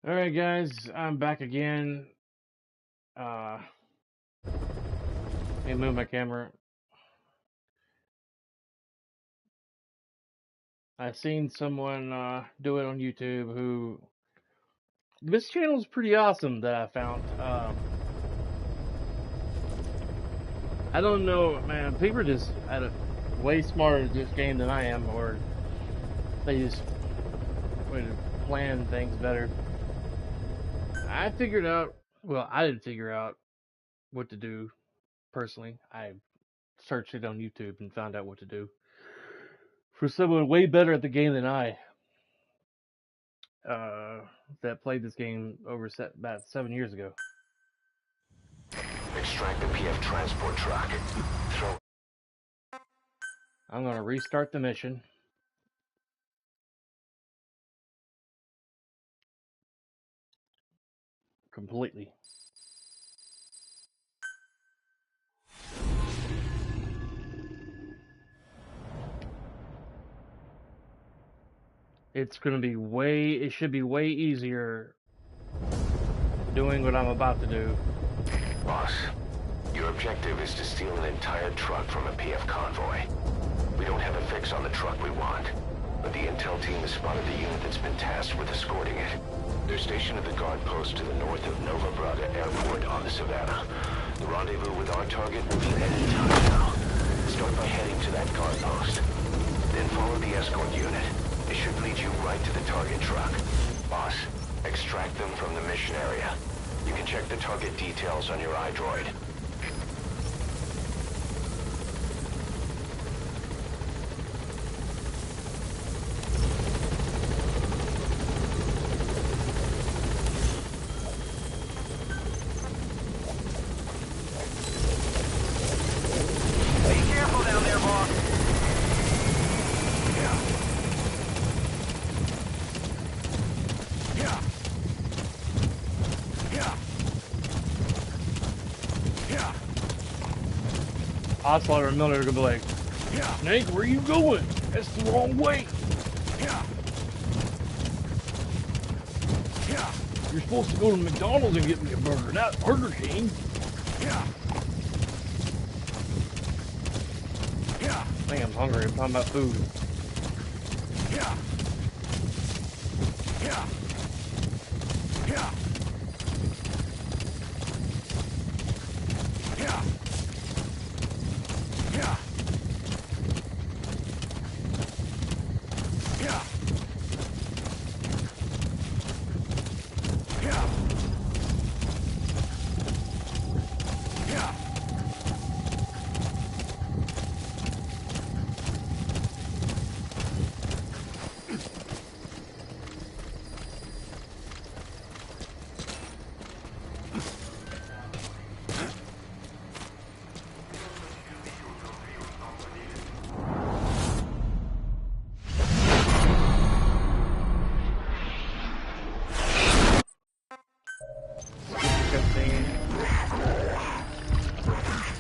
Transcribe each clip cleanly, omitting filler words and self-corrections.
Alright guys, I'm back again. Let me move my camera. I've seen someone do it on YouTube who... This channel is pretty awesome that I found. I don't know, man, people are just way smarter at this game than I am, or they just would plan things better. I figured out, well, I didn't figure out what to do personally. I searched it on YouTube and found out what to do. For someone way better at the game than I, that played this game about 7 years ago. Extract the PF transport truck. I'm going to restart the mission. Completely. It should be way easier doing what I'm about to do. Boss, your objective is to steal an entire truck from a PF convoy. We don't have a fix on the truck we want, but the intel team has spotted the unit that's been tasked with escorting it. They're stationed at the guard post to the north of Nova Braga Airport on the Savannah. The rendezvous with our target will be at any time now. Start by heading to that guard post. Then follow the escort unit. It should lead you right to the target truck. Boss, extract them from the mission area. You can check the target details on your iDroid. Oswald or Miller are going to be like, Snake, where are you going? That's the wrong way. You're supposed to go to McDonald's and get me a burger, not Burger King. I think I'm hungry. I'm talking about food.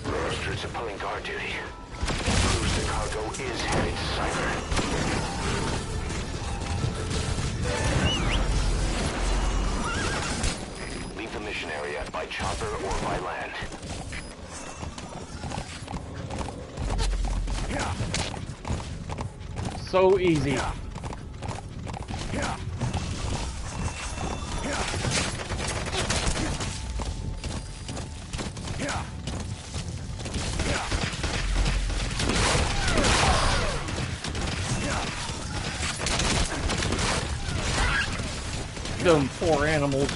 Roosters are pulling guard duty. Cruiser cargo is heading to Cypher. Leave the mission area by chopper or by land. So easy. Them poor animals.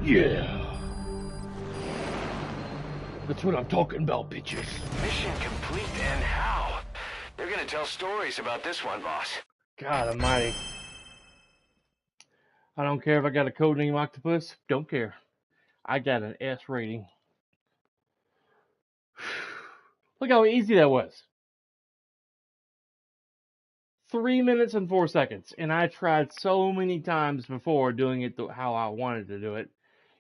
Yeah. That's what I'm talking about, bitches. Mission complete, and how? They're gonna tell stories about this one, boss. God almighty. I don't care if I got a codename octopus. Don't care. I got an S rating. Look how easy that was. 3 minutes and 4 seconds. And I tried so many times before doing it how I wanted to do it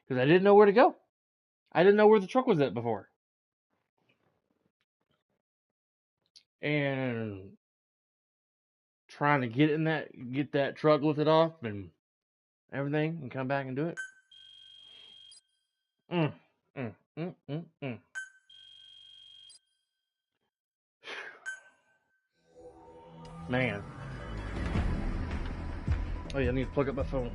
because I didn't know where to go. I didn't know where the truck was at before. And trying to get that truck lifted off and everything and come back and do it. Mm, mm, mm, mm, mm. Man. Oh yeah, I need to plug up my phone.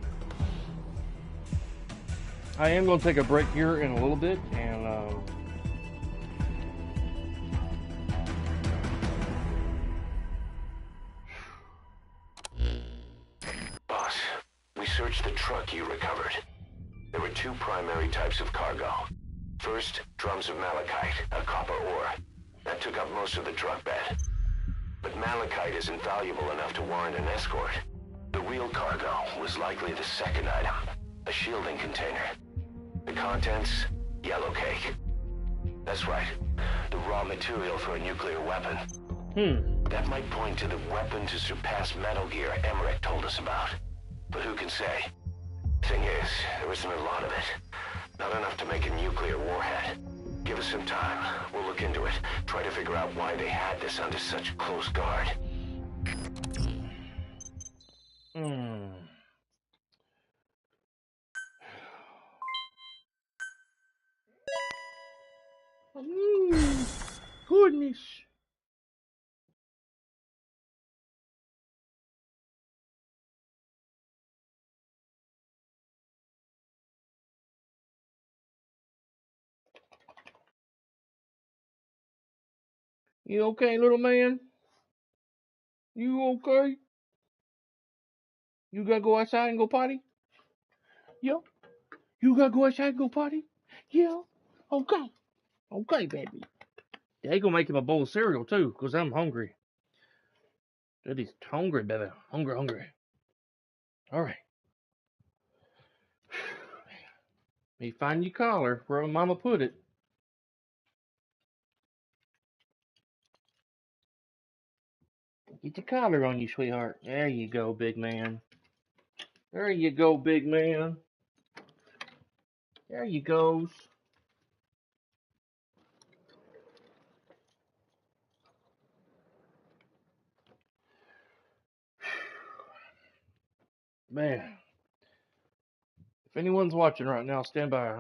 I am going to take a break here in a little bit and Boss, we searched the truck you recovered. There were two primary types of cargo. First, drums of malachite, a copper ore. That took up most of the truck bed. But malachite isn't valuable enough to warrant an escort. The real cargo was likely the second item, a shielding container. The contents, yellow cake. That's right, the raw material for a nuclear weapon. That might point to the weapon to surpass Metal Gear Emmerich told us about. But who can say? Thing is, there isn't a lot of it. Not enough to make a nuclear warhead. Give us some time. We'll look into it. Try to figure out why they had this under such close guard. Goodness. You okay, little man? You okay? You gotta go outside and go potty? Yeah. You gotta go outside and go potty? Yeah. Okay. Okay, baby. Yeah, he gonna make him a bowl of cereal too, cause I'm hungry. Daddy's hungry, baby. Hungry, hungry. All right. Let me find your collar where Mama put it. Get your collar on you, sweetheart. There you go, big man. There you go, big man. There you goes. Man, if anyone's watching right now, stand by.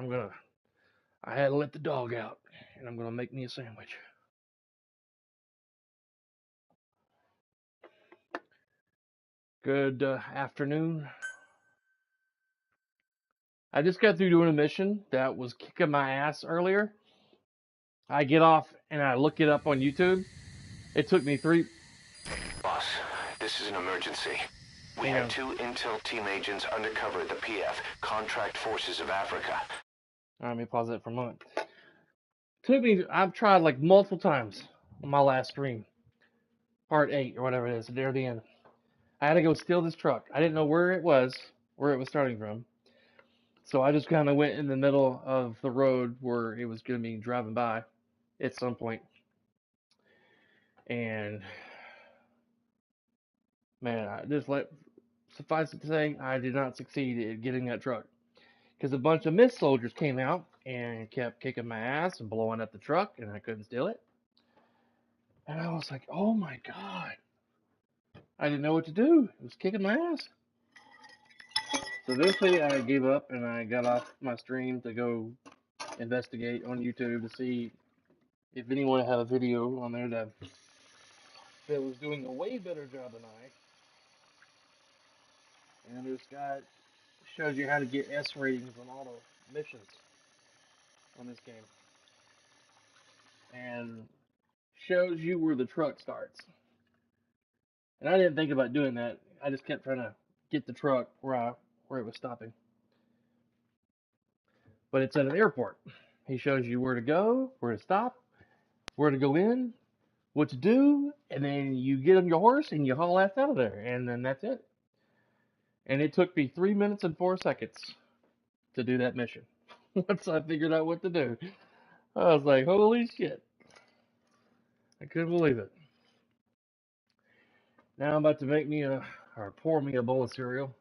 I had to let the dog out, and I'm gonna make me a sandwich. Good afternoon. I just got through doing a mission that was kicking my ass earlier. I get off and I look it up on YouTube. It took me 3. Boss, this is an emergency. We Hang have on. 2 intel team agents undercover at the PF, Contract Forces of Africa. All right, let me pause that for a moment. I've tried like multiple times on my last stream. Part 8 or whatever it is, near the end. I had to go steal this truck. I didn't know where it was starting from. So I just kind of went in the middle of the road where it was going to be driving by at some point. And man, suffice it to say, I did not succeed at getting that truck. Because a bunch of mist soldiers came out and kept kicking my ass and blowing up the truck, and I couldn't steal it. And I was like, oh my god. I didn't know what to do. It was kicking my ass. So eventually I gave up and I got off my stream to go investigate on YouTube to see if anyone had a video on there that was doing a way better job than I. And this guy shows you how to get S ratings on all the missions on this game. And shows you where the truck starts. And I didn't think about doing that. I just kept trying to get the truck where it was stopping. But it's at an airport. He shows you where to go, where to stop, where to go in, what to do, and then you get on your horse and you haul ass out of there, and then that's it. And it took me 3 minutes and 4 seconds to do that mission. Once I figured out what to do, I was like, holy shit. I couldn't believe it. Now I'm about to make me or pour me a bowl of cereal.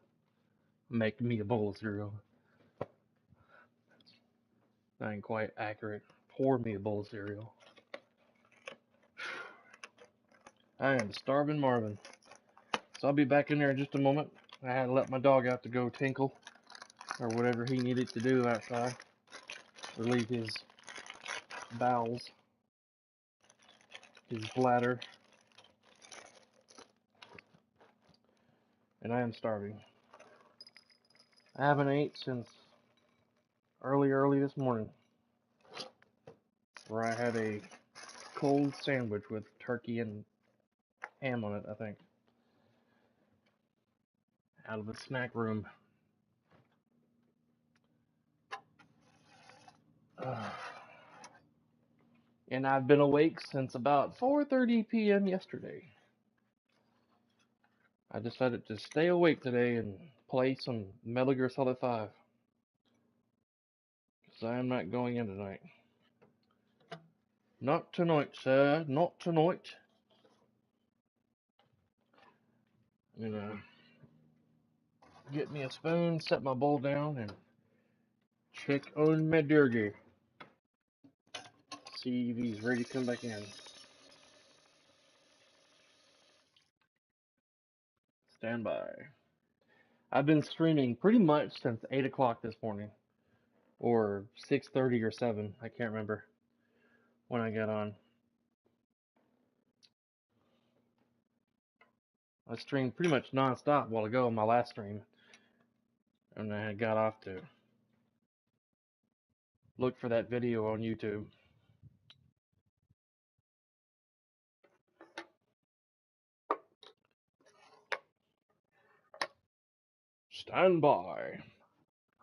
Make me a bowl of cereal. That ain't quite accurate. Pour me a bowl of cereal. I am starving Marvin. So I'll be back in there in just a moment. I had to let my dog out to go tinkle or whatever he needed to do outside. Relieve his bowels, his bladder. And I am starving. I haven't ate since early this morning, where I had a cold sandwich with turkey and ham on it, I think, out of the snack room. And I've been awake since about 4:30 p.m. yesterday. I decided to stay awake today and play some Metal Gear Solid 5. Because I am not going in tonight. Not tonight, sir. Not tonight. I'm gonna get me a spoon, set my bowl down, and check on my doggy. See if he's ready to come back in. Stand by. I've been streaming pretty much since 8 o'clock this morning. Or 6:30 or 7. I can't remember when I got on. I streamed pretty much non-stop a while ago on my last stream. And I got off to look for that video on YouTube. Stand by.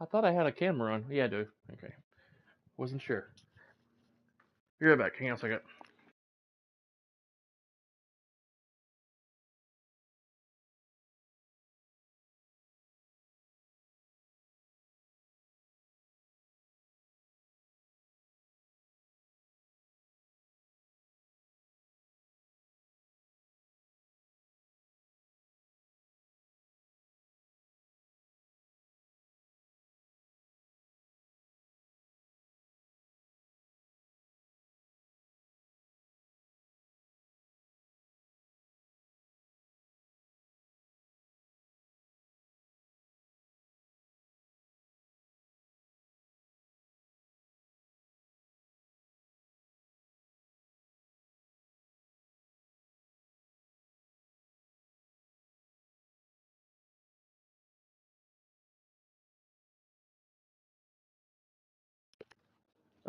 I thought I had a camera on. Yeah, I do. Okay. Wasn't sure. Be right back. Hang on a second.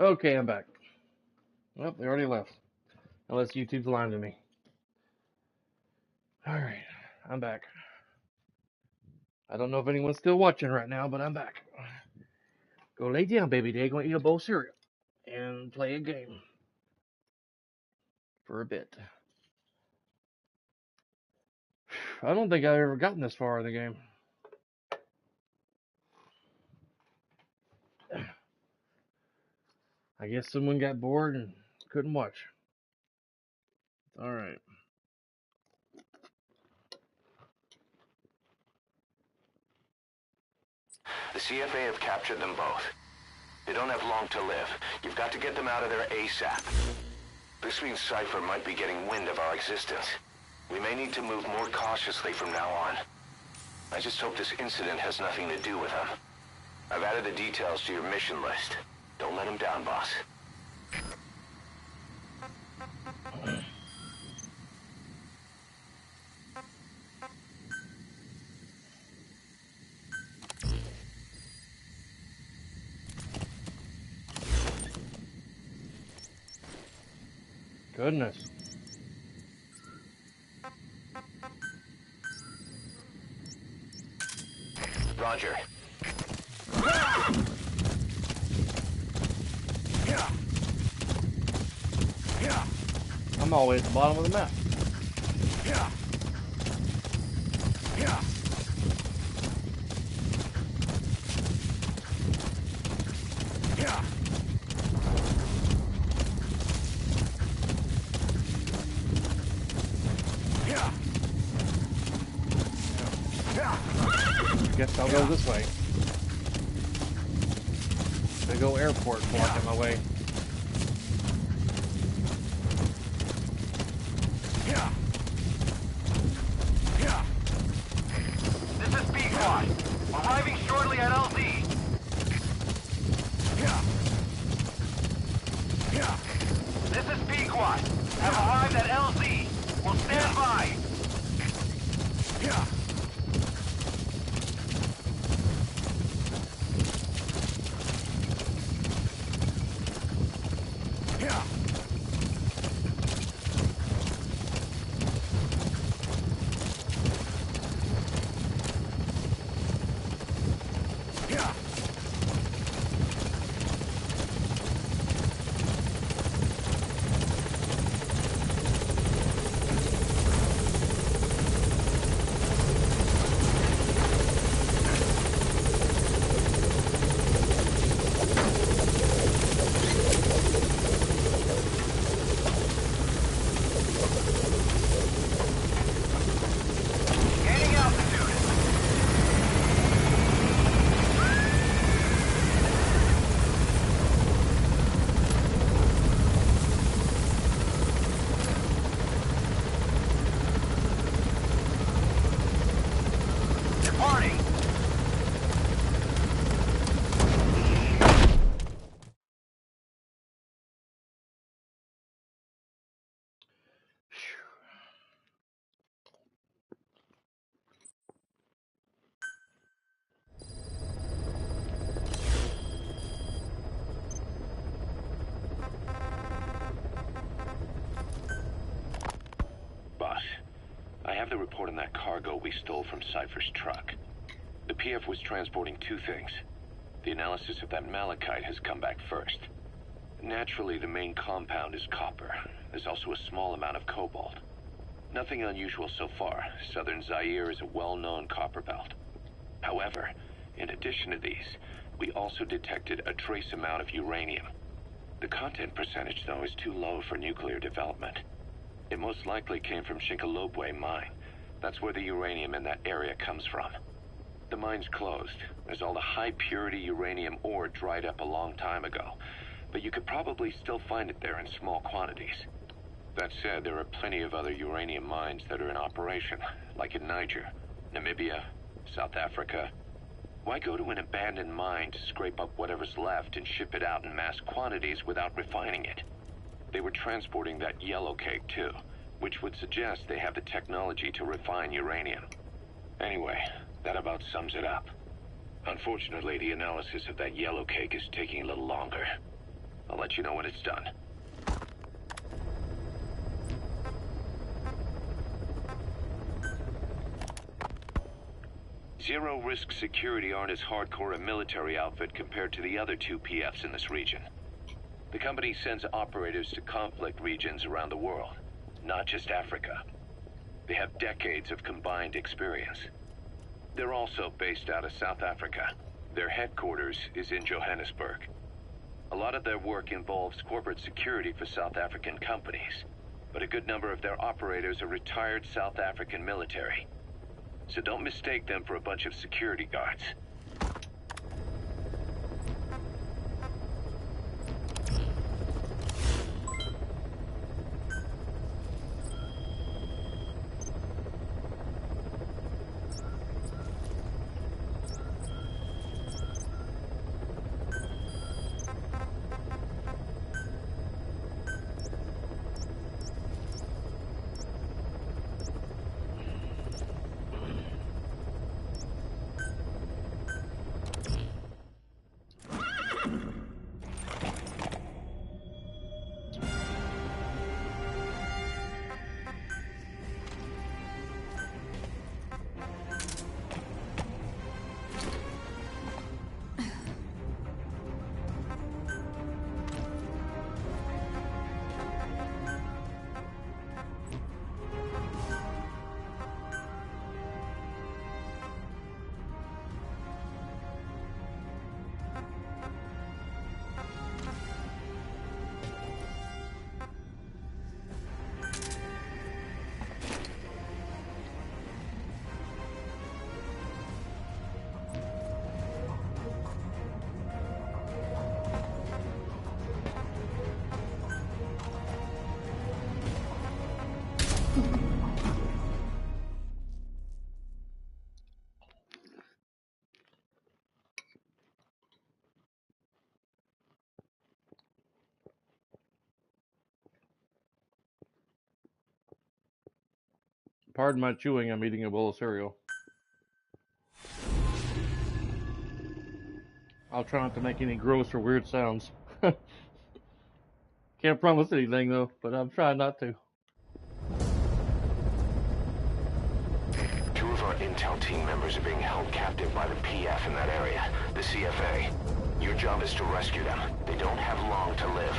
Okay, I'm back. Well, they already left. Unless YouTube's lying to me. Alright, I'm back. I don't know if anyone's still watching right now, but I'm back. Go lay down, baby. They're gonna eat a bowl of cereal and play a game for a bit. I don't think I've ever gotten this far in the game. I guess someone got bored and couldn't watch. Alright. The CFA have captured them both. They don't have long to live. You've got to get them out of there ASAP. This means Cypher might be getting wind of our existence. We may need to move more cautiously from now on. I just hope this incident has nothing to do with them. I've added the details to your mission list. Don't let them down, boss. Goodness. Roger. I'm all the way at the bottom of the map. Guess I'll go this way. Big old airport blocking my way. This is B-Quad. Arriving shortly at LZ. This is B-Quad. Have arrived at LZ. We'll stand by. Gaining altitude. Departing. Boss, I have the report on that cargo we stole from Cypher's truck. The PF was transporting two things. The analysis of that malachite has come back first. Naturally, the main compound is copper. There's also a small amount of cobalt. Nothing unusual so far. Southern Zaire is a well-known copper belt. However, in addition to these, we also detected a trace amount of uranium. The content percentage, though, is too low for nuclear development. It most likely came from Shinkolobwe mine. That's where the uranium in that area comes from. The mine's closed, as all the high-purity uranium ore dried up a long time ago. But you could probably still find it there in small quantities. That said, there are plenty of other uranium mines that are in operation, like in Niger, Namibia, South Africa. Why go to an abandoned mine to scrape up whatever's left and ship it out in mass quantities without refining it? They were transporting that yellow cake too, which would suggest they have the technology to refine uranium. Anyway, that about sums it up. Unfortunately, the analysis of that yellow cake is taking a little longer. I'll let you know when it's done. Zero Risk Security aren't as hardcore a military outfit compared to the other two PFs in this region. The company sends operators to conflict regions around the world, not just Africa. They have decades of combined experience. They're also based out of South Africa. Their headquarters is in Johannesburg. A lot of their work involves corporate security for South African companies, but a good number of their operators are retired South African military. So don't mistake them for a bunch of security guards. Pardon my chewing, I'm eating a bowl of cereal. I'll try not to make any gross or weird sounds. Can't promise anything though, but I'm trying not to. Two of our intel team members are being held captive by the PF in that area, the CFA. Your job is to rescue them. They don't have long to live.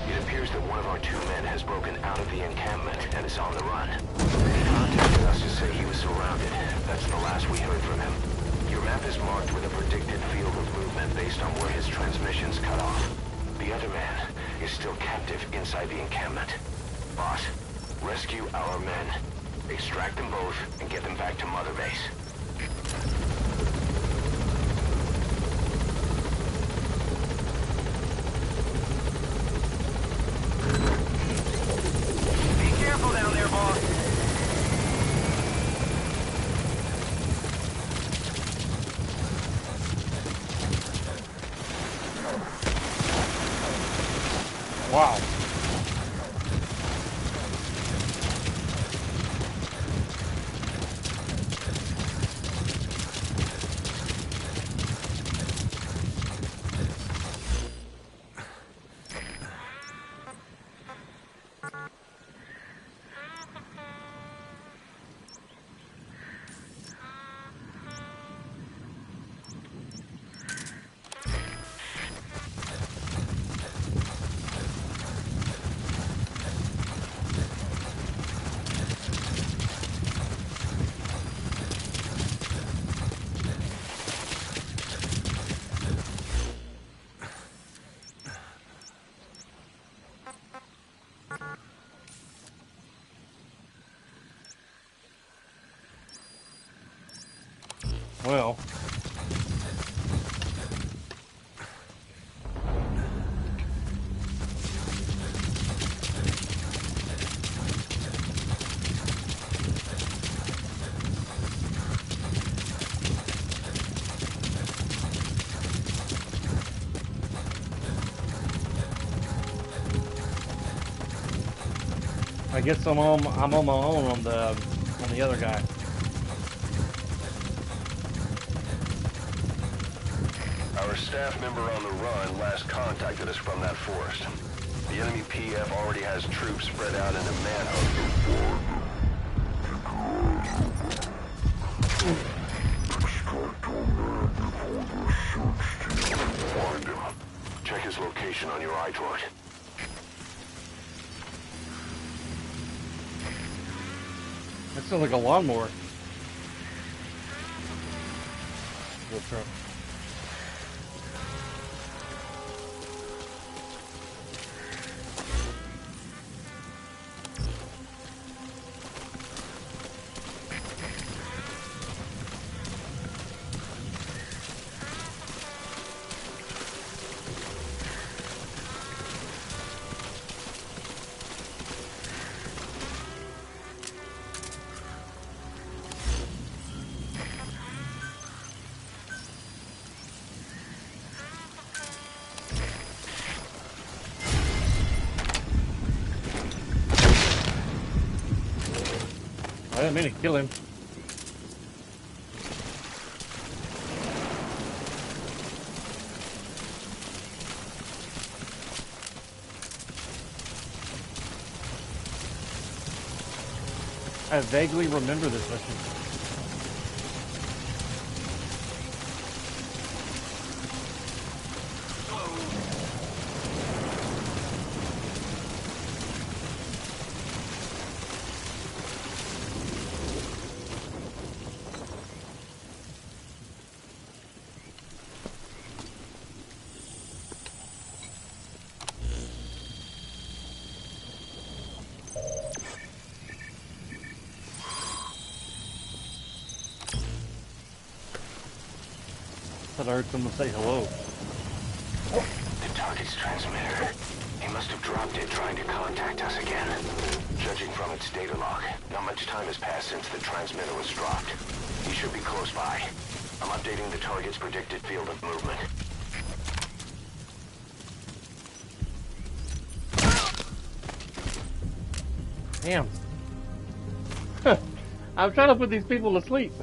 It appears that one of our 2 men has broken out of the encampment and is on the run. He contacted us to say he was surrounded. That's the last we heard from him. Your map is marked with a predicted field of movement based on where his transmissions cut off. The other man is still captive inside the encampment. Boss, rescue our men. Extract them both and get them back to Mother Base. Be careful down there, boss. Wow. Well, I guess I'm on my own on the other guy. Our staff member on the run last contacted us from that forest. The enemy PF already has troops spread out in a manhunt. Find him. Check his location on your iDroid. That sounds like a lawnmower. We'll try. I didn't mean to kill him. I vaguely remember this mission. I heard someone say hello. The target's transmitter. He must have dropped it trying to contact us again. Judging from its data log, not much time has passed since the transmitter was dropped. He should be close by. I'm updating the target's predicted field of movement. Damn. I'm trying to put these people to sleep.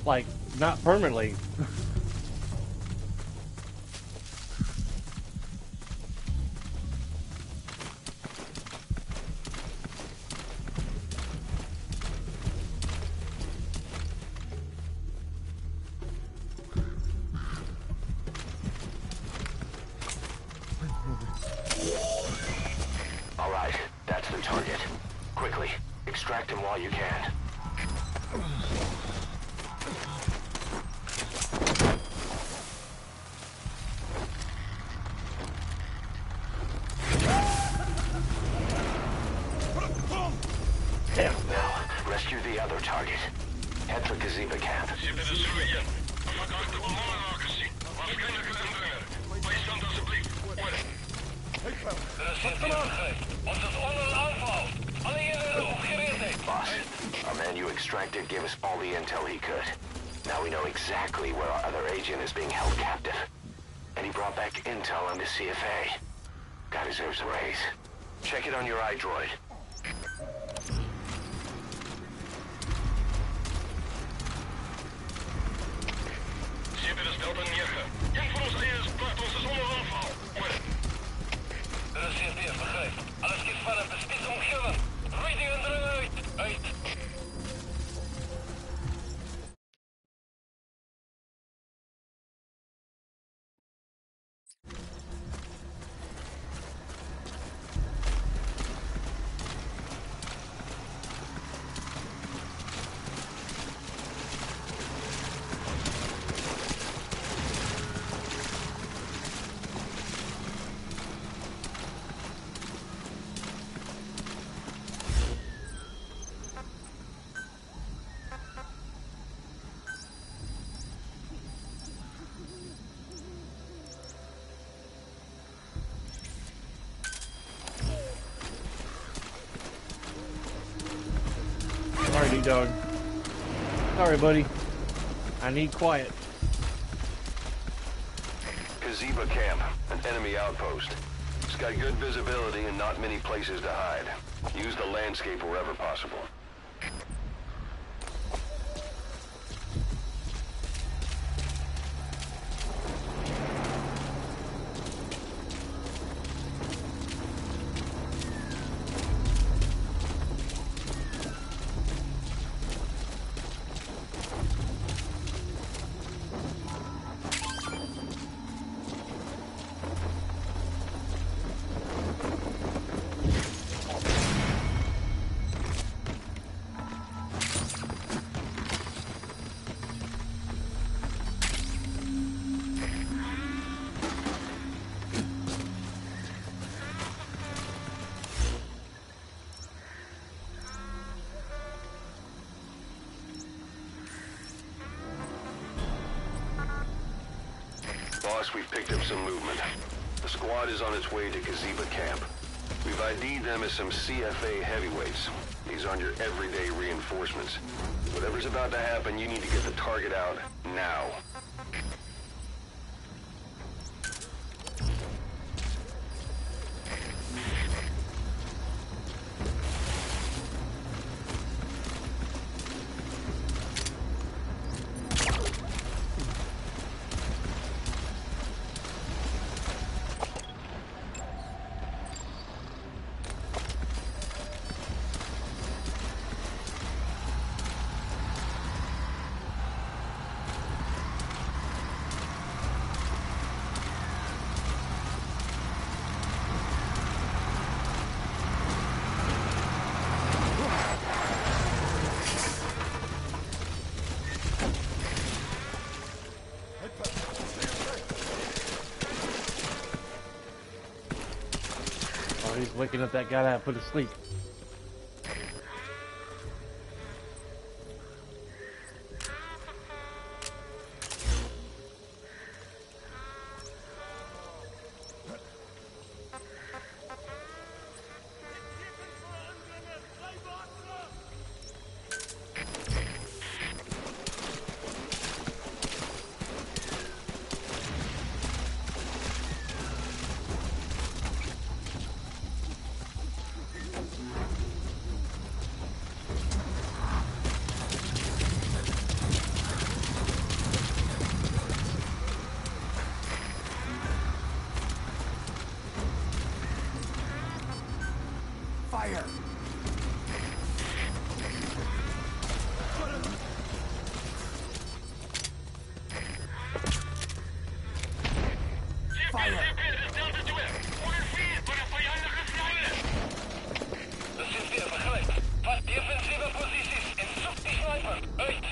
Like, not permanently. All right, that's the target. Quickly, extract him while you can. Now, rescue the other target. Head for Gaziba camp. Boss, our man you extracted gave us all the intel he could. Now we know exactly where our other agent is being held captive. And he brought back intel on the CFA. Guy deserves a raise. Check it on your iDroid. Sorry, D-Dog. Sorry, buddy. I need quiet. Gaziba camp, an enemy outpost. It's got good visibility and not many places to hide. Use the landscape wherever possible. Boss, we've picked up some movement. The squad is on its way to Gaziba camp. We've ID'd them as some CFA heavyweights. These aren't your everyday reinforcements. Whatever's about to happen, you need to get the target out now. Oh, he's waking up that guy that I put to sleep. Fire! Fire! De systeem begrijpt. Pas defensieve posities en zoek die sniper. Uit!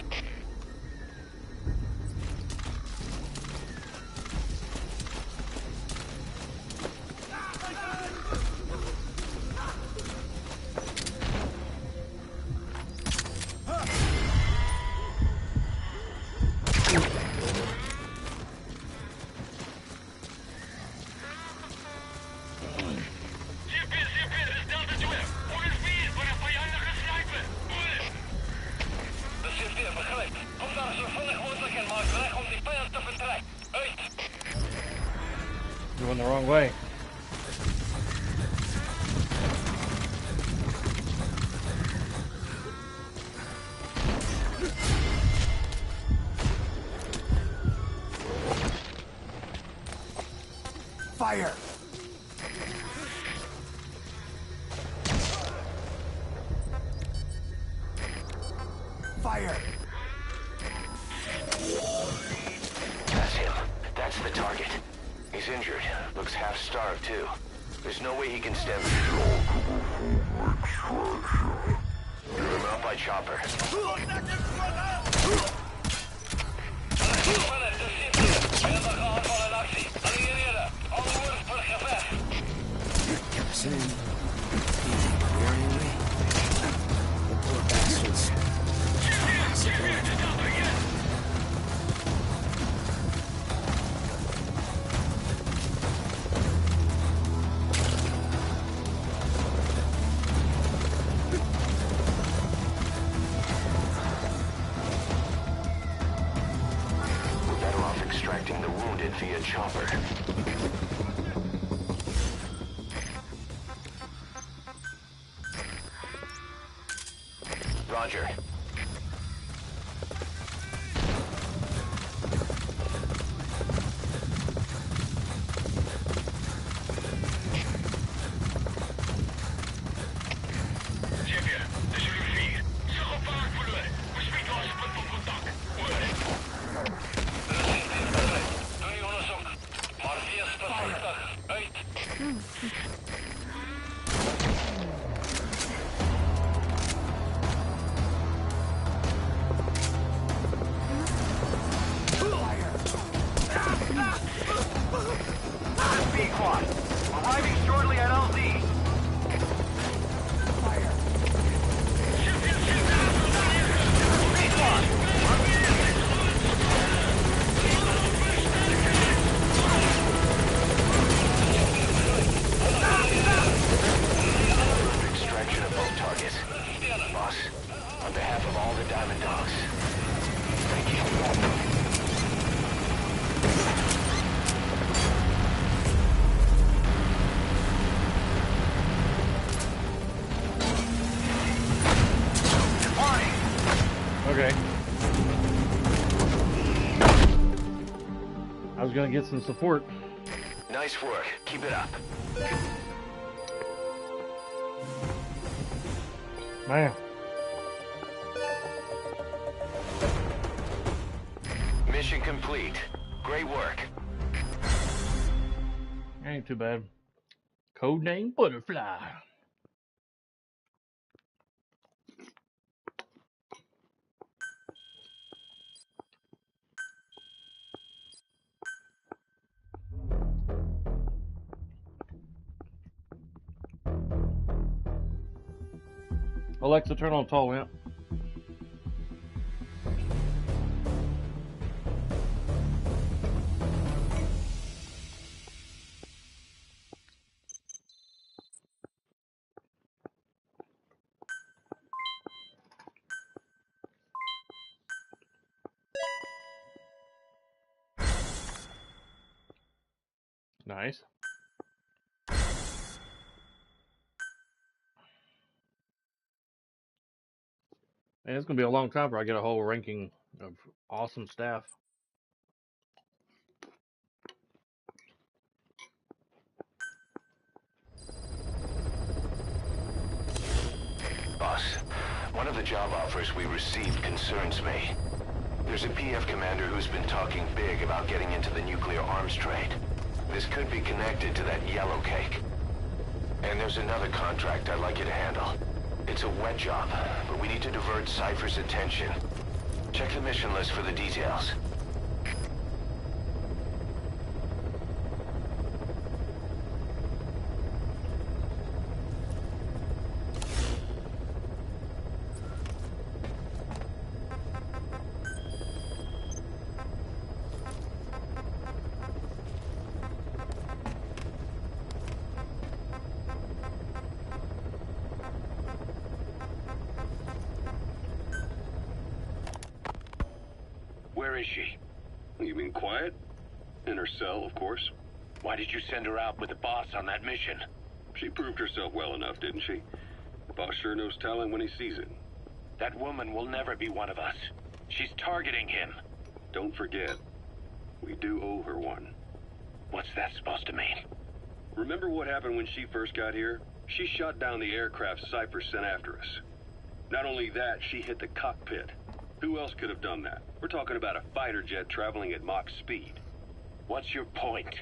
De systeem begrijpt. Kom daar zo vlug mogelijk en maak weg om die vijand te vertrekken. Uit! Going the wrong way. Fire! Fire! That's him. That's the target. He's injured. Looks half-starved, too. There's no way he can stand the Get him out by chopper. Mannen, de systeem. Vijandelijke aanval in actie. Alliëren. Alle woorden voor gevecht. Saying, wearingly, the poor bastards. We're better off extracting the wounded via chopper. Roger. Chef hier, dit is jullie 4. Zeg op vaart voor de. We schieten als punt van contact. Hoor. De systeem begrijpt. Doe je onderzoek. Maar eerst voorzichtig. Uit! P-Quad. Arriving shortly at LZ. Fire! P-Quad. Extraction of both targets. Boss, on behalf of all the Diamond Dogs, thank you. Okay. I was gonna get some support. Nice work. Keep it up. Man. Mission complete. Great work. Ain't too bad. Codename Butterfly. Alexa, turn on tall lamp. Nice. And it's gonna be a long time before I get a whole ranking of awesome staff. One of the job offers we received concerns me. There's a PF commander who's been talking big about getting into the nuclear arms trade. This could be connected to that yellow cake. And there's another contract I'd like you to handle. It's a wet job, but we need to divert Cypher's attention. Check the mission list for the details. Where is she? You mean quiet? In her cell, of course. Why did you send her out with the boss on that mission? She proved herself well enough, didn't she? The boss sure knows talent when he sees it. That woman will never be one of us. She's targeting him. Don't forget, we do owe her one. What's that supposed to mean? Remember what happened when she first got here? She shot down the aircraft Cypher sent after us. Not only that, she hit the cockpit. Who else could have done that? We're talking about a fighter jet traveling at Mach speed. What's your point?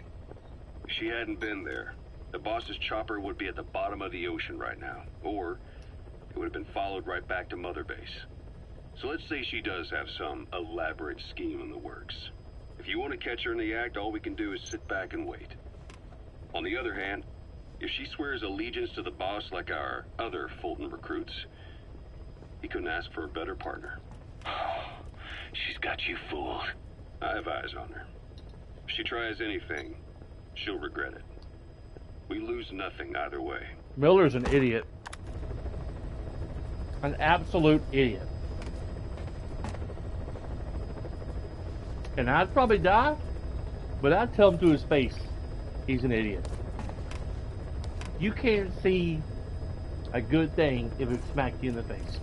If she hadn't been there, the boss's chopper would be at the bottom of the ocean right now. Or it would have been followed right back to Mother Base. So let's say she does have some elaborate scheme in the works. If you want to catch her in the act, all we can do is sit back and wait. On the other hand, if she swears allegiance to the boss like our other Fulton recruits, he couldn't ask for a better partner. She's got you fooled. I have eyes on her. If she tries anything, she'll regret it. We lose nothing either way. Miller's an idiot. An absolute idiot. And I'd probably die, but I'd tell him to his face, he's an idiot. You can't see a good thing if it smacked you in the face.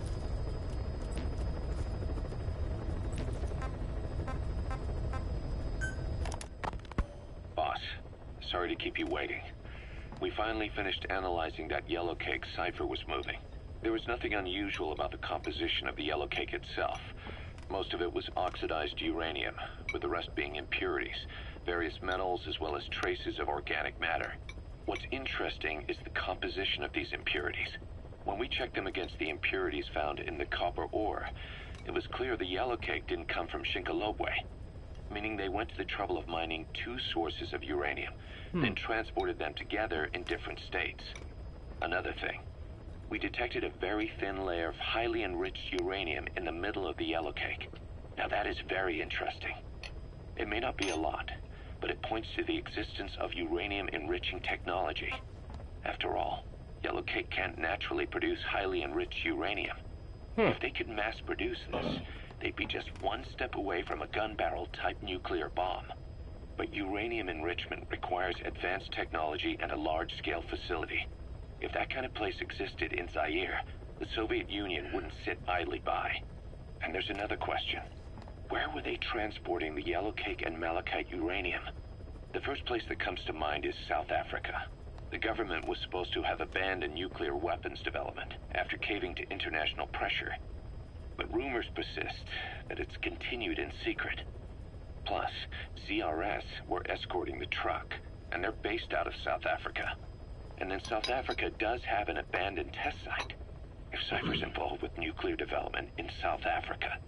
Boss, sorry to keep you waiting. We finally finished analyzing that yellow cake Cypher was moving. There was nothing unusual about the composition of the yellow cake itself. Most of it was oxidized uranium, with the rest being impurities, various metals as well as traces of organic matter. What's interesting is the composition of these impurities. When we checked them against the impurities found in the copper ore, it was clear the yellow cake didn't come from Shinkolobwe, meaning they went to the trouble of mining two sources of uranium, then transported them together in different states. Another thing, we detected a very thin layer of highly enriched uranium in the middle of the yellow cake. Now that is very interesting. It may not be a lot, but it points to the existence of uranium-enriching technology. After all, yellow cake can't naturally produce highly enriched uranium. If they could mass produce this, they'd be just one step away from a gun barrel type nuclear bomb. But uranium enrichment requires advanced technology and a large-scale facility. If that kind of place existed in Zaire, the Soviet Union wouldn't sit idly by. And there's another question. Where were they transporting the yellow cake and malachite uranium? The first place that comes to mind is South Africa. The government was supposed to have abandoned nuclear weapons development after caving to international pressure. But rumors persist that it's continued in secret. Plus, CRS were escorting the truck, and they're based out of South Africa. And then South Africa does have an abandoned test site. If Cypher's involved with nuclear development in South Africa.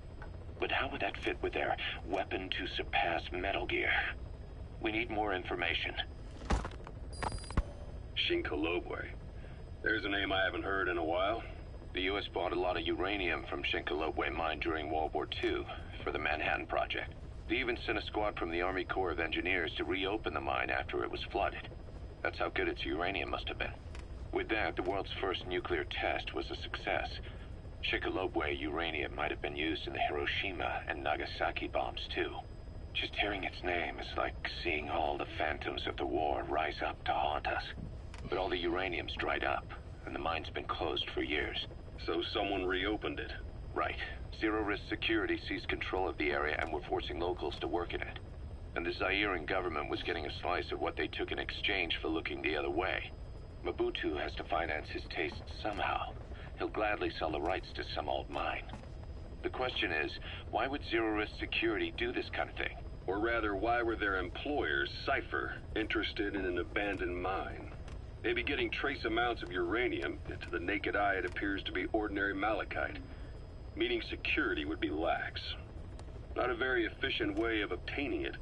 But how would that fit with their weapon to surpass Metal Gear? We need more information. Shinkolobwe. There's a name I haven't heard in a while. The U.S. bought a lot of uranium from Shinkolobwe mine during World War II for the Manhattan Project. They even sent a squad from the Army Corps of Engineers to reopen the mine after it was flooded. That's how good its uranium must have been. With that, the world's first nuclear test was a success. Shinkolobwe uranium might have been used in the Hiroshima and Nagasaki bombs too. Just hearing its name is like seeing all the phantoms of the war rise up to haunt us. But all the uranium's dried up, and the mine's been closed for years. So someone reopened it. Right. Zero-risk security seized control of the area and were forcing locals to work in it. And the Zairean government was getting a slice of what they took in exchange for looking the other way. Mobutu has to finance his tastes somehow, he'll gladly sell the rights to some old mine. The question is, why would Zero Risk Security do this kind of thing? Or rather, why were their employers, Cypher, interested in an abandoned mine? They'd be getting trace amounts of uranium, and to the naked eye it appears to be ordinary malachite, meaning security would be lax. Not a very efficient way of obtaining it,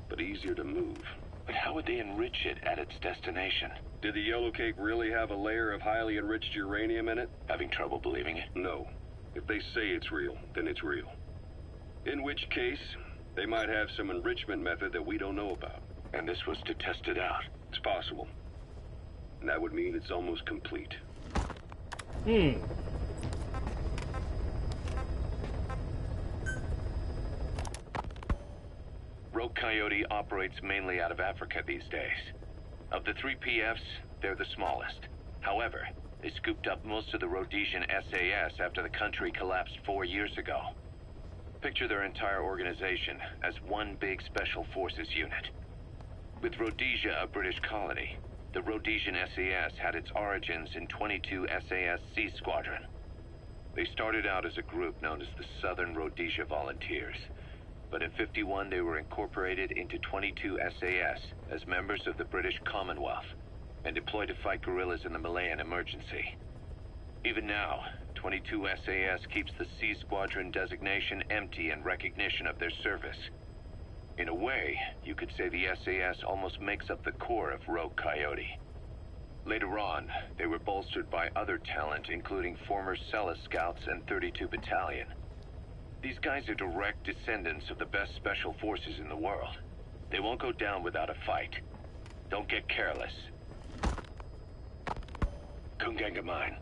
but easier to move. But how would they enrich it at its destination? Did the Yellow Cake really have a layer of highly enriched uranium in it? Having trouble believing it? No. If they say it's real, then it's real. In which case, they might have some enrichment method that we don't know about. And this was to test it out. It's possible. And that would mean it's almost complete. Rogue Coyote operates mainly out of Africa these days. Of the 3 PFs, they're the smallest. However, they scooped up most of the Rhodesian SAS after the country collapsed 4 years ago. Picture their entire organization as one big special forces unit. With Rhodesia a British colony, the Rhodesian SAS had its origins in 22 SAS Sea Squadron. They started out as a group known as the Southern Rhodesia Volunteers, but in '51 they were incorporated into 22 SAS as members of the British Commonwealth and deployed to fight guerrillas in the Malayan emergency. Even now, 22 SAS keeps the Sea Squadron designation empty in recognition of their service. In a way, you could say the SAS almost makes up the core of Rogue Coyote. Later on, they were bolstered by other talent, including former Celis Scouts and 32 Battalion. These guys are direct descendants of the best special forces in the world. They won't go down without a fight. Don't get careless. Kunganga Mine.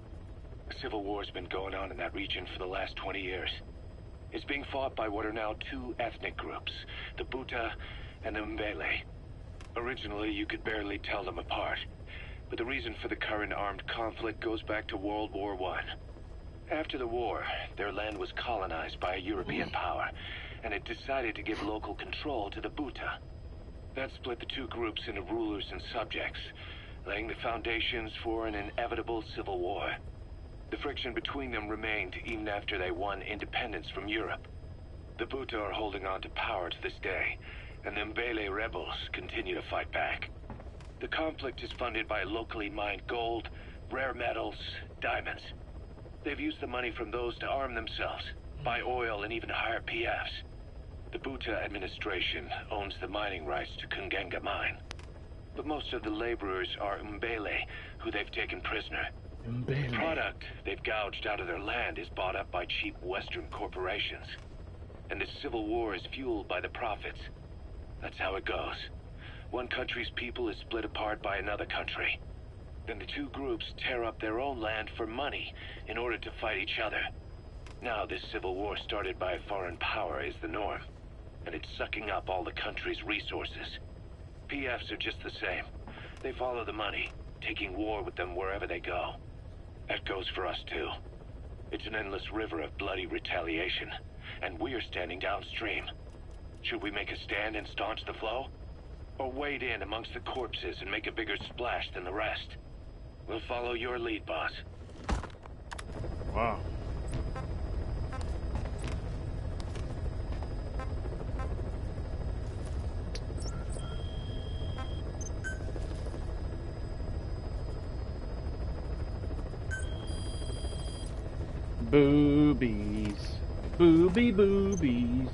A civil war's been going on in that region for the last 20 years. It's being fought by what are now 2 ethnic groups, the Buta and the Mbele. Originally, you could barely tell them apart, but the reason for the current armed conflict goes back to World War I. After the war, their land was colonized by a European power, and it decided to give local control to the Buta. That split the 2 groups into rulers and subjects, laying the foundations for an inevitable civil war. The friction between them remained even after they won independence from Europe. The Buta are holding on to power to this day, and the Mbele rebels continue to fight back. The conflict is funded by locally mined gold, rare metals, diamonds. They've used the money from those to arm themselves, buy oil, and even hire PFs. The Buta administration owns the mining rights to Kunganga Mine. But most of the laborers are Mbele, who they've taken prisoner. The product they've gouged out of their land is bought up by cheap Western corporations. And the civil war is fueled by the profits. That's how it goes. One country's people is split apart by another country. Then the 2 groups tear up their own land for money in order to fight each other. Now this civil war started by a foreign power is the norm, and it's sucking up all the country's resources. PFs are just the same. They follow the money, taking war with them wherever they go. That goes for us too. It's an endless river of bloody retaliation, and we're standing downstream. Should we make a stand and staunch the flow? Or wade in amongst the corpses and make a bigger splash than the rest? We'll follow your lead, boss. Wow. Boobies. Boobies.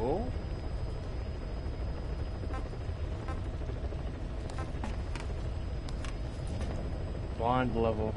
Cool. Blind level.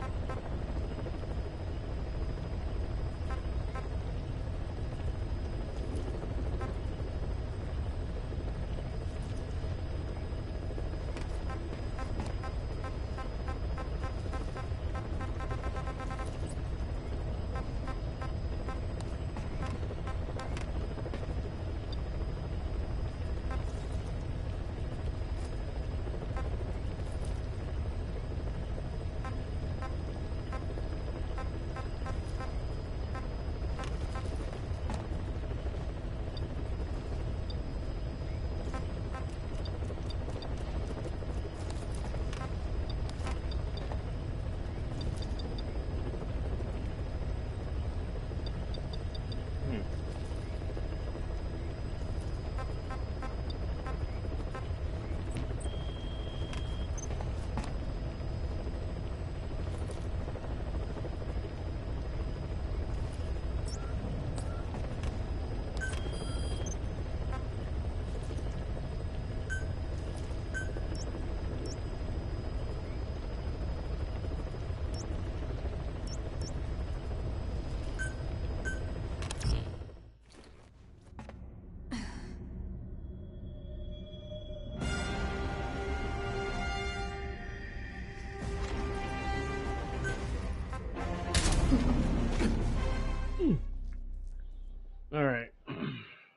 Alright.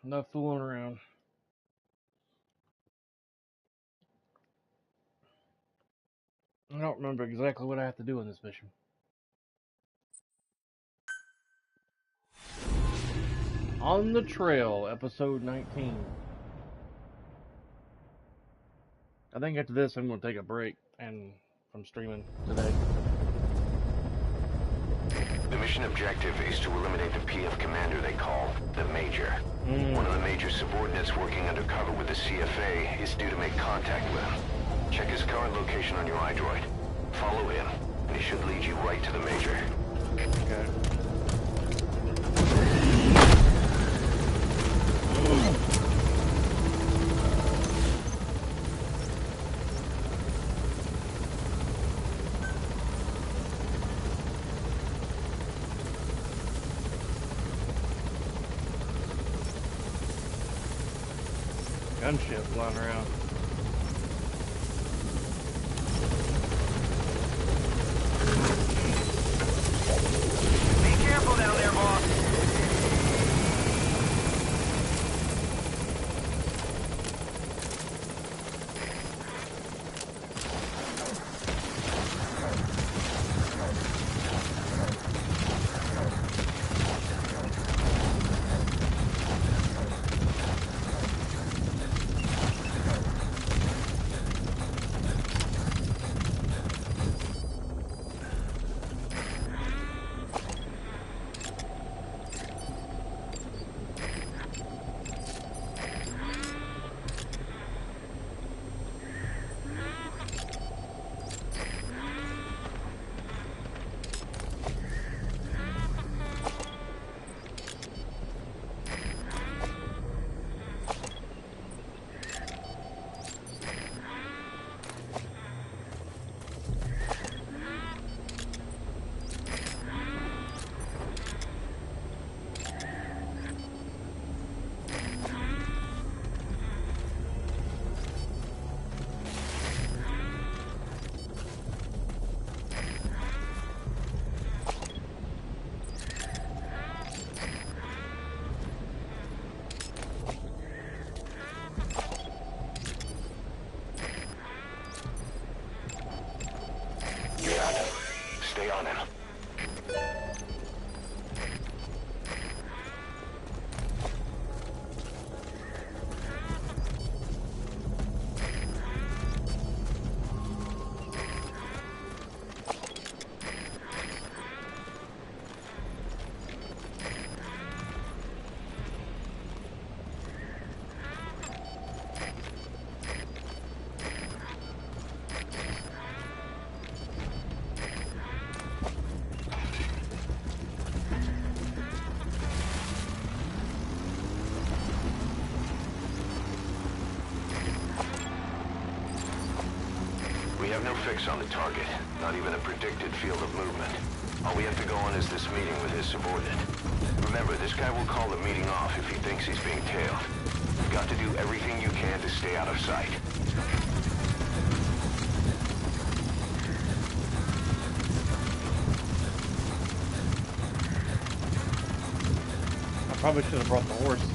Enough fooling around. I don't remember exactly what I have to do in this mission. On the Trail, episode 19. I think after this I'm going to take a break from streaming today. The mission objective is to eliminate the PF commander they call the Major. One of the Major's subordinates working undercover with the CFA is due to make contact with him. Check his current location on your iDroid. Follow him, and he should lead you right to the Major. Okay. Gunship flying around. Be careful down there, boss. fix on the target, not even a predicted field of movement. All we have to go on is this meeting with his subordinate. Remember, this guy will call the meeting off if he thinks he's being tailed. You've got to do everything you can to stay out of sight. I probably should have brought the horse.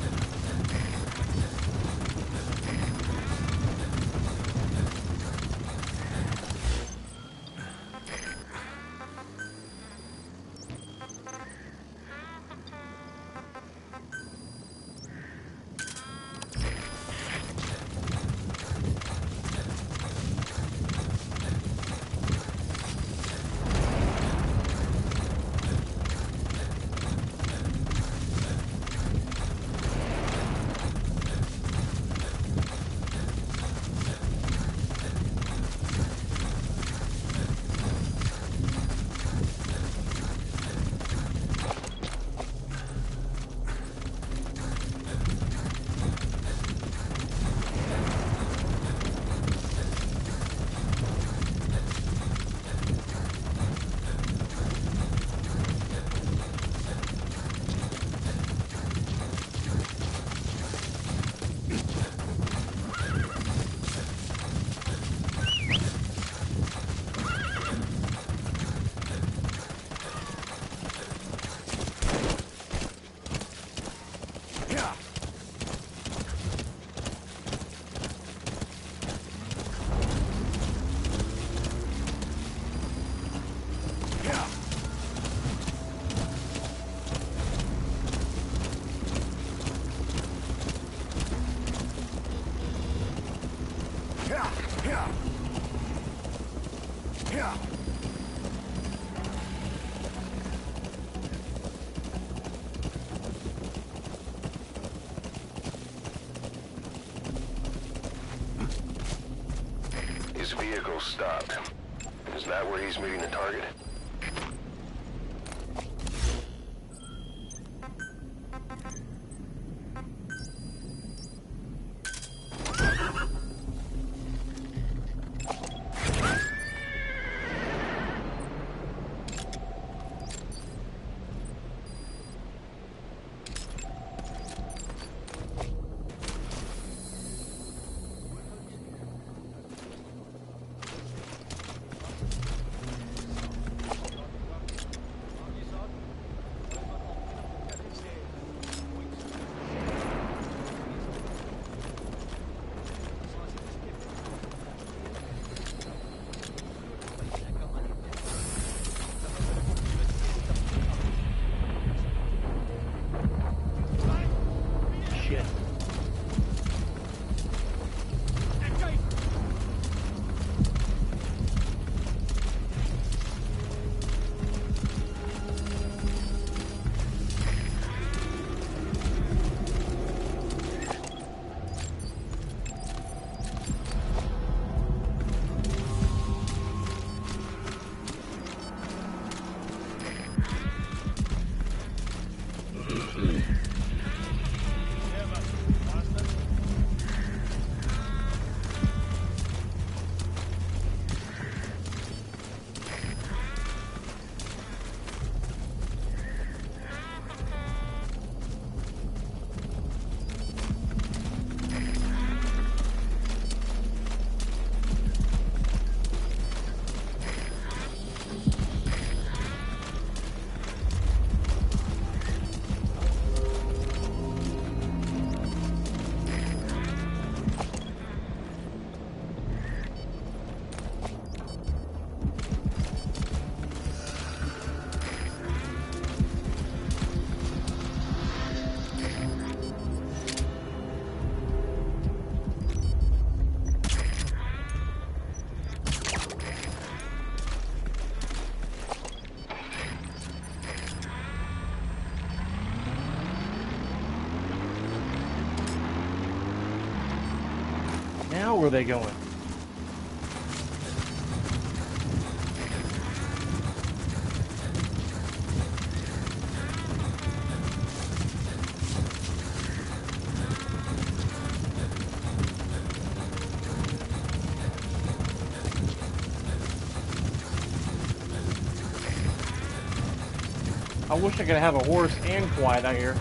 His vehicle stopped. Is that where he's meeting the target? Now where are they going? wish I could have a horse and quiet out here.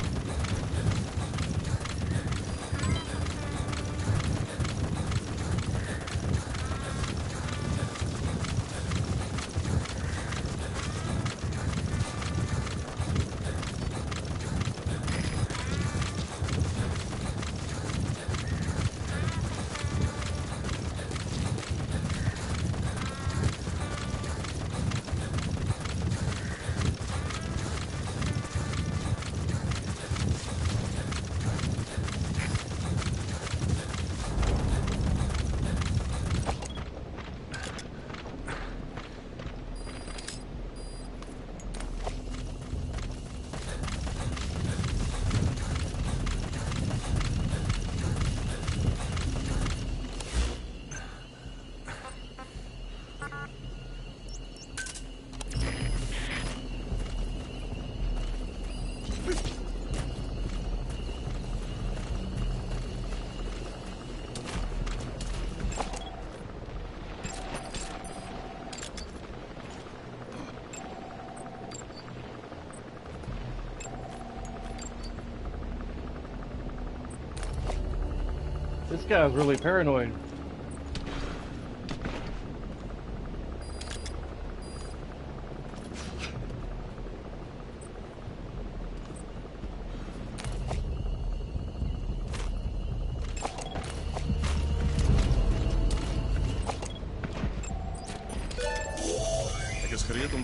This guy's really paranoid.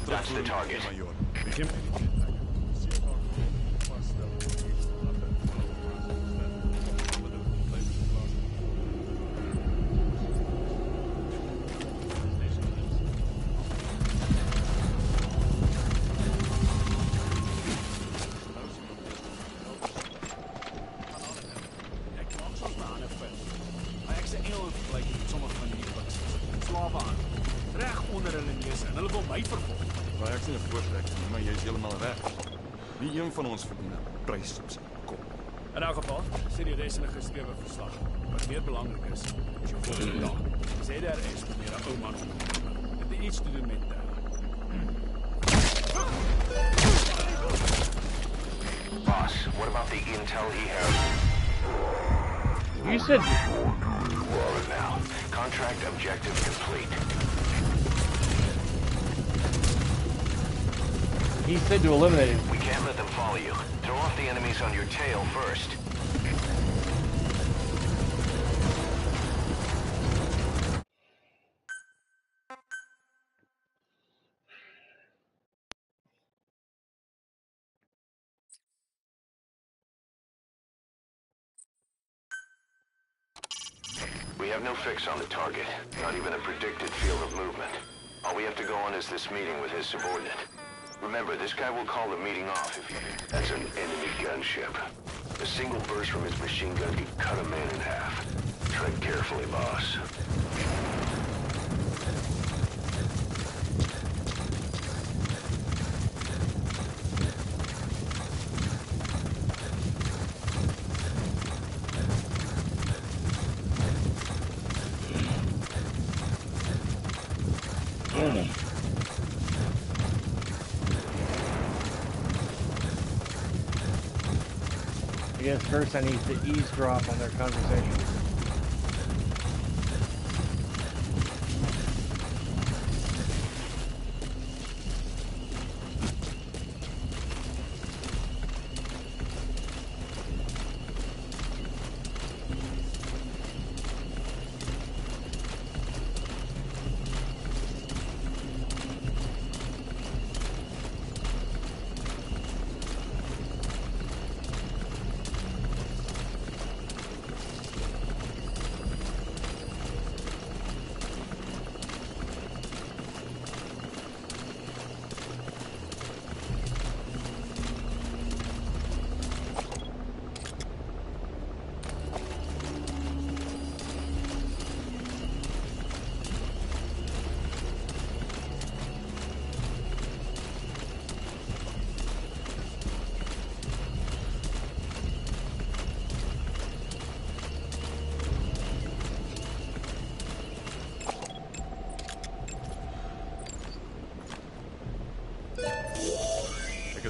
That's the target. Van ons verdien 'n prys op sy kop. In elk geval, sê die res in 'n geskrewe verslag. Wat meer belangrik is jou volgende dag. Sê daar is meer 'n ou man om. Dit het iets te doen met Boss, what about the intel he has? You said Now, contract objective complete. he said to eliminate him. We can't let them follow you. Throw off the enemies on your tail first. We have no fix on the target, not even a predicted field of movement. All we have to go on is this meeting with his subordinate. Remember, this guy will call the meeting off if that's an enemy gunship. A single burst from his machine gun could cut a man in half. Tread carefully, boss. I guess first I need to eavesdrop on their conversation.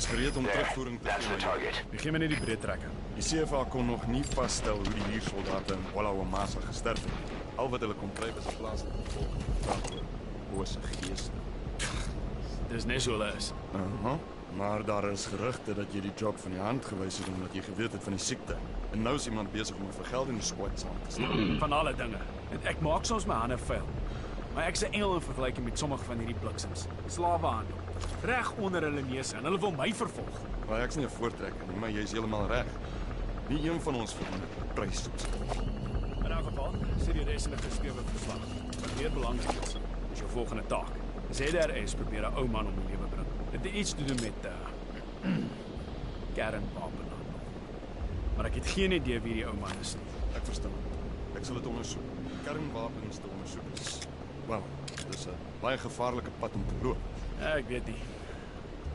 gereed om There, terugvoering te that's the gee. target. Gee my net die breedtrekker. Die CFA kon nog nie vasstel hoe die huursoldate in Wallawamasa gesterf het. Al wat hulle kon kry was 'n plaaslike bevolking wat oor bose geeste. Dis net so hulle is. Maar daar is gerugte dat jy die job van die hand gewys het omdat jy geweet het van die siekte. En nou is iemand besig om 'n vergeldende squad saam te stel. Van alle dinge. En ek maak soms my hande vuil. Maar ek's 'n engel in vergelyking met sommige van hierdie bliksems. Slawehandel. Reg onder hulle neuse en hulle wil my vervolg. Maar ek's nie 'n voortrekker nie, maar jy's heeltemal reg. Nie een van ons verdien 'n prys op sy. In elk geval, sê die res in 'n geskrewe verslag. Wat meer belangrik is jou volgende taak. ZRS probeer 'n ou man om die lewe bring. Dit het iets te doen met kernwapenhandel. Maar ek het geen idee wie die ou man is nie. Ek verstaan. Ek sal dit ondersoek. Kernwapens te ondersoek is... Wel, dis 'n baie gevaarlike pad om te loop. Ja, ek weet nie.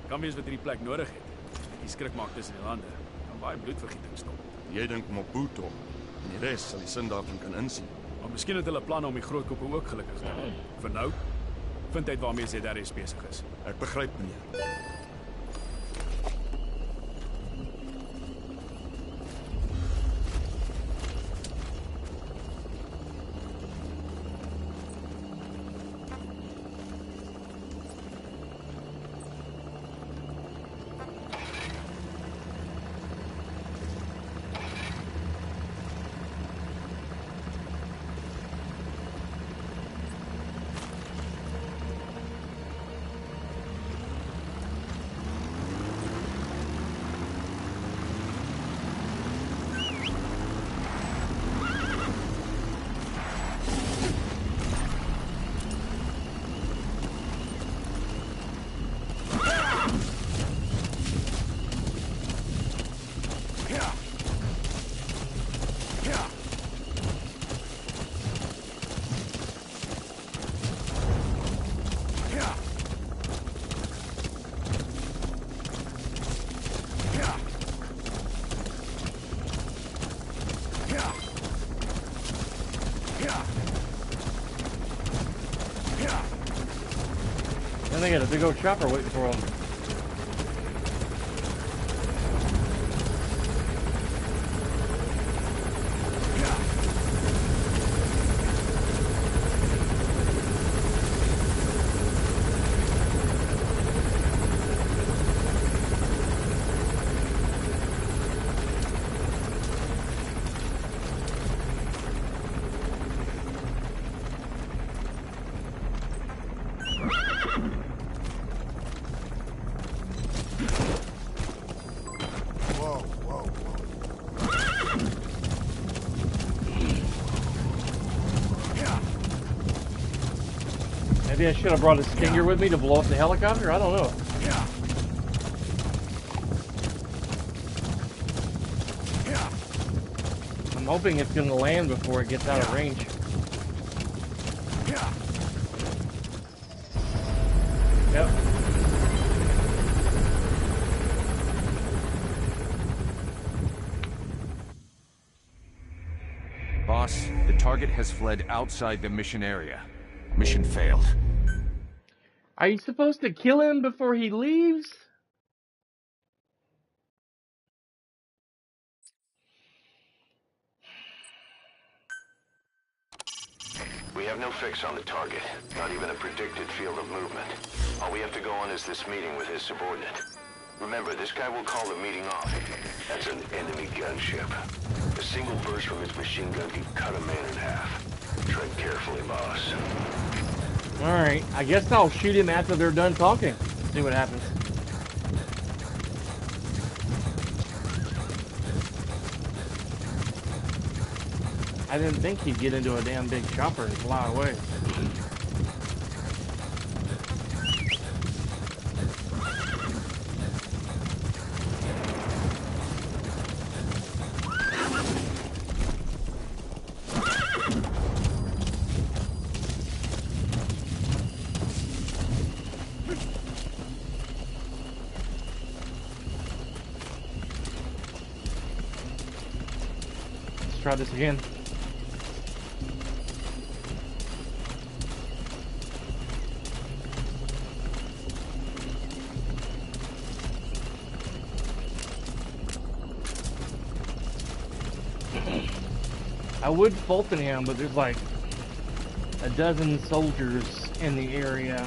Kan wees wat hierdie plek nodig het. Die skrik maak tussen die lande. Kan baie bloedvergieting stop. Jy dink Mobutu en die res sal die sin daarvan kan insien. Maar miskien het hulle planne om die groot koppe ook gelukkig te maak. Vir nou, vind uit waarmee ZRS besig is. Ek begryp, meneer. And they got a big old chopper waiting for them. Maybe I should have brought a Stinger with me to blow up the helicopter? I don't know. I'm hoping it's going to land before it gets out of range. Yep. Boss, the target has fled outside the mission area. Mission failed. Are you supposed to kill him before he leaves? We have no fix on the target, not even a predicted field of movement. All we have to go on is this meeting with his subordinate. Remember, this guy will call the meeting off. That's an enemy gunship. A single burst from his machine gun can cut a man in half. Tread carefully, boss. Alright, I guess I'll shoot him after they're done talking. See what happens. I didn't think he'd get into a damn big chopper and fly away. Let's try this again. I would Fulton him, but there's like a dozen soldiers in the area.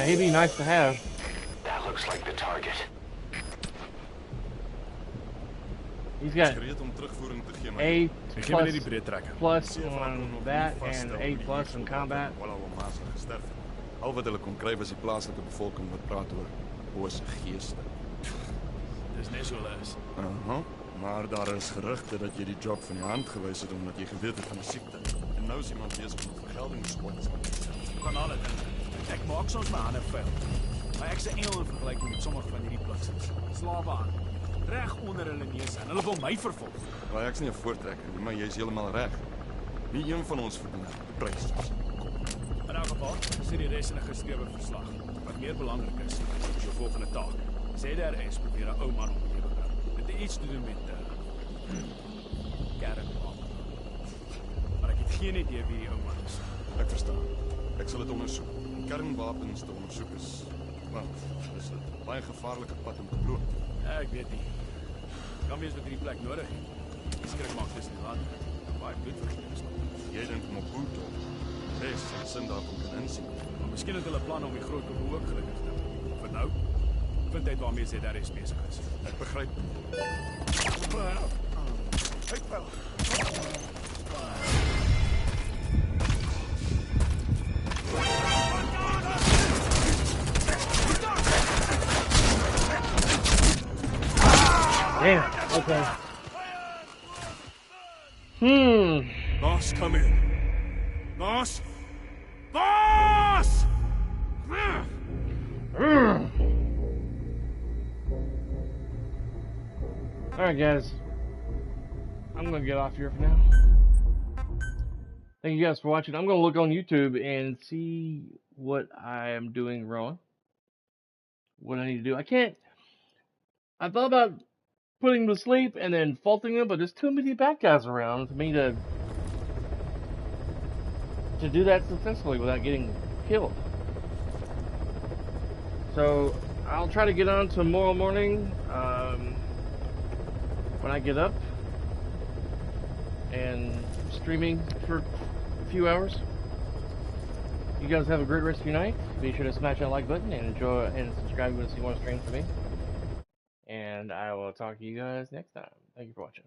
He'd be nice to have. That looks like the target. He's got Gereed om terugvoering te gee, maar A Ek gee my net die breed trekker. plus CFA kon on nog that nie vasstel and hoe A die plus in soldaten combat. in Wallawamasa gesterf het. Al wat hulle kon kry was die plaaslike bevolking wat praat oor bose geeste. Dis net so hulle is. Aha. Maar daar is gerugte dat jy die job van die hand gewys het omdat jy geweet het van die siekte. En nou is iemand besig om vergeldingssquads aan te set. Kan alle dinge. Ek maak soms my hande vuil. Maar ek's 'n engel in vergelyking met sommige van hierdie bliksers. Slawe aan. Reg onder hulle neuse en hulle wil my vervolg. Maar ek's nie 'n voortrekker nie, maar jy's heeltemal reg. Nie een van ons verdien 'n prys soos. In elk geval, sê die res in 'n geskrewe verslag. Wat meer belangrik is jou volgende taak. ZRS probeer 'n ou man om die lewe bring. Dit het iets te doen met kernwapen. Maar ek het geen idee wie die ou man is. Ek verstaan. Ek sal dit ondersoek. Kernwapens te ondersoek is, want dis 'n baie gevaarlike pad om te loop. Ek weet nie. Kan wees wat hierdie plek nodig het. Die skrik maak tussen die lande. Baie bloedvergieting is nog. Jy dink Mobutu, res en sin daarvan kan insien. Maar miskien het hulle planne om die groot Kongo ook gelukkig te maak. Vir nou, vind uit waarmee ZRS besig is. Ek begryp. Uitval. Damn, okay. Boss, come in. Boss! Boss! Alright guys, I'm gonna get off here for now. Thank you guys for watching. I'm gonna look on YouTube and see what I am doing wrong. What I need to do. I thought about putting them to sleep and then faulting them, but there's too many bad guys around for me to do that successfully without getting killed. So I'll try to get on tomorrow morning when I get up and streaming for a few hours. You guys have a great rest of your night. Be sure to smash that like button and enjoy and subscribe if you want to see more streams from me. And I will talk to you guys next time. Thank you for watching.